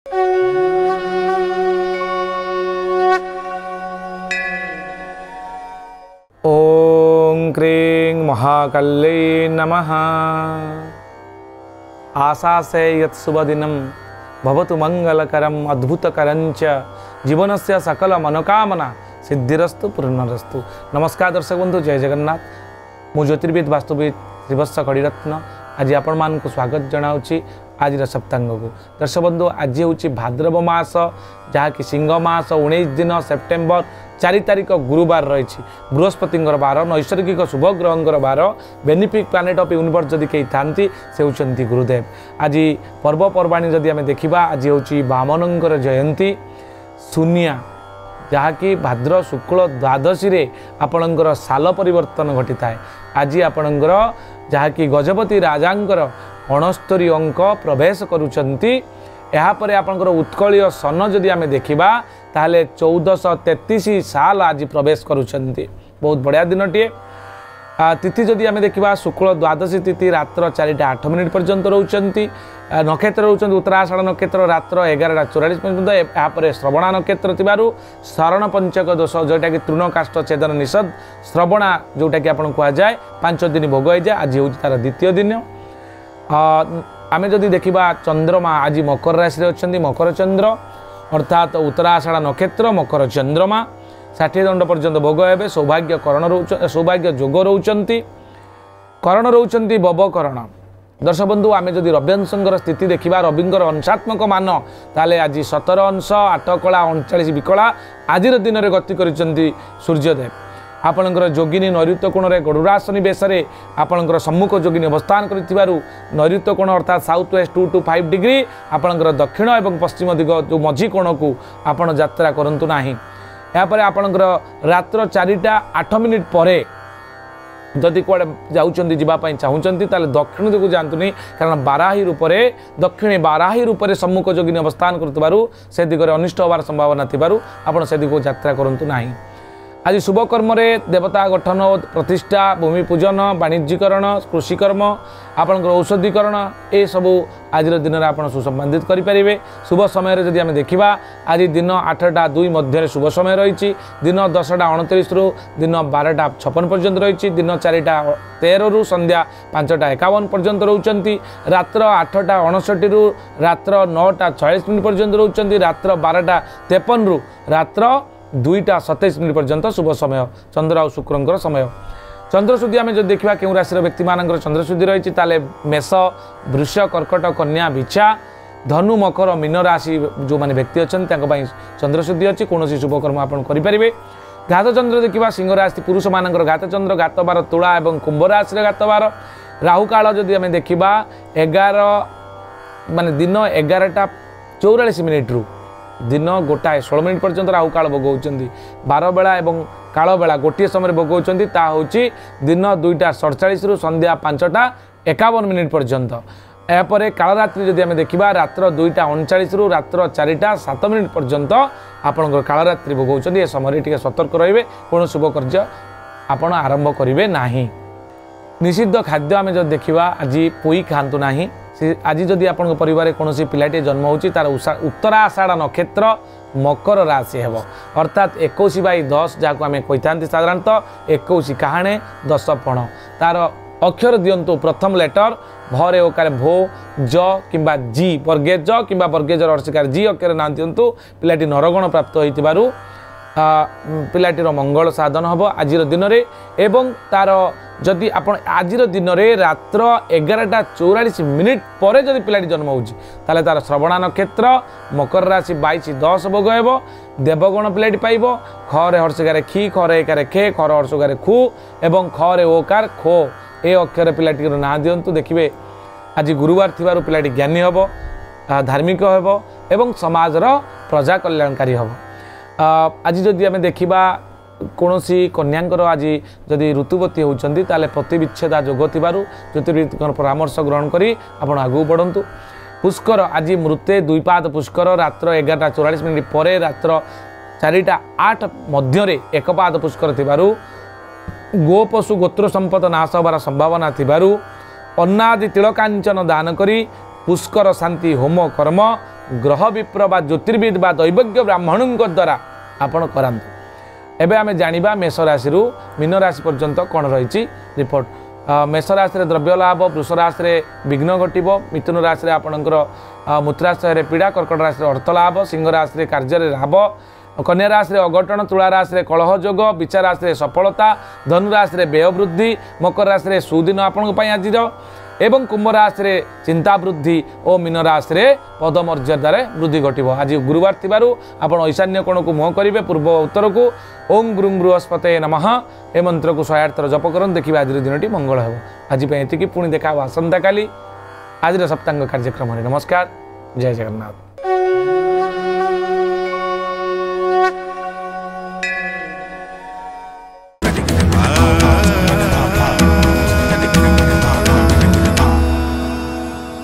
ओं क्रीं महाकाल्यै नमः। आशा से यत् शुभदिनं भवतु मंगलकरम् अद्भुतकरञ्च जीवनस्य सकल मनोकामना सिद्धिरस्तु पूर्णरस्तु। नमस्कार दर्शक बंधु, जय जगन्नाथ। मु ज्योतिर्विद वास्तुविद श्रीवत्स कड़ीरत्न आज आपण मानक स्वागत जनाऊँगी आज सप्तांग को। दर्शक बंधु, आज हूँ भाद्रव मास जहाँकि सिंह मास 19 दिन सेप्टेम्बर 4 तारिख गुरुवार रही। बृहस्पति बार, नैसर्गिक शुभ ग्रह बार, बेनिफिक प्लानेट ऑफ यूनिवर्स जदि कई था से होती गुरुदेव। आज पर्वपर्वाणी जदि आम देखा, आज हूँ वामनंकर जयंती शून्या जहाँकि भाद्र शुक्ल द्वादशी रे आपणकर साल परिवर्तन घटी थाए। आज आपणकर जहाँकि गजपति राजांकर 69 अंक प्रवेश करुचंती। यापर आपणकर उत्कलीय सन जदि आम देखा ताहले 1433 साल आज प्रवेश करुचंती। बहुत बढ़िया दिनटीए। तिथि जदि आम देखा शुक्ल द्वादशी तिथि रात्र 4:08 पर्यंत रोचंती। नक्षत्र रोचंती उत्तराषाढ़ नक्षत्र रात्र 11:44 पर्यंत। यापर श्रवणा नक्षत्र थिबारु शरण पंचक दोष जोटा कि तृण काष्ठ छेदन निषद श्रवणा जोटा कि आपन कहा जाए 5 दिन भोग हो जाए। आज हूँ तार द्वितीय दिन। आम जदि देखा चंद्रमा आज मकर राशि अच्छा, मकर चंद्र अर्थात उत्तराषाढ़ नक्षत्र मकर चंद्रमा 60 दंड पर्यंत भोग हे। सौभाग्य करण सौभाग्य जोग रोचंती, करण रोचंती बबकरण। दर्शक बंधु, आम जदि रव्यंशंकर स्थिति देखा, रविंकर अंशात्मक मान ताले आज 17 अंश 8 कला 39 विकला आज दिन में गति करिसेंती सूर्यदेव। आपणकर जोगिनी नैऋत्य कोण में गरुड़ासनी बेश आपणकर सम्मुख जोगिनी अवस्थान करिथिबारु नैऋत्य कोण अर्थात साउथ वेस्ट 2 to 5 डिग्री आपणकर दक्षिण एवं पश्चिम दिग जो मझी कोण को आपण यात्रा करंतु नाही। यापर आपणकर रात्र 4:08 पर जदि कुआडे जाउचंदी जीवाई चाहूँगी ताले दक्षिण दिगु जातुनी, कारण बाराही रूपरे दक्षिणी बाराही रूपरे सम्मुख जोगिनी अवस्थान करुथिबारु से दिगरे अनिष्ट होवार संभावना थिबारु आपण से दिगु यात्रा करंतु नाही। आज शुभ कर्म देवता गठन प्रतिष्ठा भूमि पूजन वाणिज्यकरण कृषिकर्म आपणकर औषधीकरण ए सबू आज दिन में आप सुसंबंधित करेंगे। शुभ समय जदि आम देखा आज दिन 8:02 मध्य शुभ समय रही। दिन 10:29 रु दिन 12:56 पर्यंत रही। दिन 4:13 रु संध्या 5:51 पर्यंत रोचंती। रात्र 8:59 रु रात्र 9:46 पर्यंत रोचंती। रात्र 12:53 रु रात्र 2:27 पर्यंत शुभ समय चंद्र और शुक्र समय। चंद्रशुद्धि आम जो देखा क्यों राशि व्यक्ति मान चंद्रशुद्धि रही ताले मेष वृष कर्कट कन्या बिछा धनु मकर मीन राशि जो माने व्यक्ति अच्छा चंद्रशुद्धि अच्छी कौन शुभकर्म आप करेंगे। घात चंद्र देखा सिंह राशि पुरुष मान घात चंद्र घात बार तुला और कुंभ राशि घात बार। राहु काल जदि आम देखा 11 माने दिन 11:44 रु दिन 1:16 पर्यंत राहु काल भोग होती। 12 बेला एवं काल बेला गोटे समय भोग होती दिन 2:47 रु संध्या 5:51 पर्यंत। यापर कालरात्रि जदि आम देखा रात्र 2:39 रु रात्र 4:07 पर्यंत आपणकर कालरात्रि भोग होती। ए समय टे सतर्क रे कौन शुभ कार्य आपण आरंभ करेंगे नाही। निषिद्ध खाद्य आम जो देखा आज पोई खातु ना। आज जदि आपण परिवार कौन पिलाटे जन्म होची तार उत्तराषाढ़ नक्षत्र मकर राशि हेब अर्थात 21/10 जहाँ आम कही था साधारणतः 21 काहाणे 10 पण तार अक्षर दिंतु प्रथम लेटर भरे ओकार भो ज किंबा जी वर्गे ज किंबा वर्गे जर अर्शिकार जी अक्षर ना दिंतु पिलाटी नरगण प्राप्त होइतिबारु पिलाटीर मंगल साधन हम आज दिन में। एवं तार जदि आपण आज दिन में रात्र 11:44 पर जदि पिलाटी जन्म होची ताले तार श्रवणा नक्षत्र मकर राशि 22:10 भोग हेब। देवगण पिलाटी पाइब। खरे हर्षगारे खी खरे एकारे खे खर हर्षगारे खु एवं खरे ओकार खो ए अक्षर पिलाटी ना दिंतु। देखिए आज गुरुवार थिबारु पिलाटी ज्ञानी हम धार्मिक हम एवं समाजर प्रजा कल्याणकारी हम। आज जदि आम देखा कौन कन्यांकर आज जदि ऋतुवती होती ताले प्रतिविच्छेदा जोग थिबारु ज्योतिर्विद परामर्श ग्रहण करी आपण आगू बढ़ंतु। पुष्कर आज मृते 2 पाद पुष्कर रात्र 11:44 पर रात्र 4:08 मध्य 1 पाद पुष्कर थिबारु गोपशु गोत्र संपद नाश होबार संभावना थिबारु अन्नादि तिलकांचन दान करी पुष्कर शांति होम कर्म ग्रह विप्र बा ज्योतिर्विद बा दैवज्ञ ब्राह्मणों द्वारा आपण करांतु। एबे आमे जानिबा मेष राशि रु मीन राशि पर्यंत कौन रही रिपोर्ट। मेष राशि द्रव्य लाभ, वृष राशि विघ्न घटब, मिथुन राशि आपणकर मूत्राशय पीड़ा, कर्कट राशि अर्थ लाभ, सिंह राशि कार्य लाभ, कन्या राशि अघटन, तुला राशि कलह जोग, विचार राशि सफलता, धनु राशि व्यय वृद्धि, मकर राशि सुदिन आपण आज एवं कुंभ राशि चिंता वृद्धि और मीन राशि पदमर्यादार वृद्धि घटब। आज गुरुवार थिबारु आपण ईशान्य कोण को मुह करेंगे पूर्व उत्तर को। ओं गुरुं बृहस्पते नमः ए मंत्र को 108 थर जप कर देखिए आज दिन मंगल हो। आज ये पुणी देखा आसंता काली आज सप्तांग कार्यक्रम। नमस्कार, जय जगन्नाथ।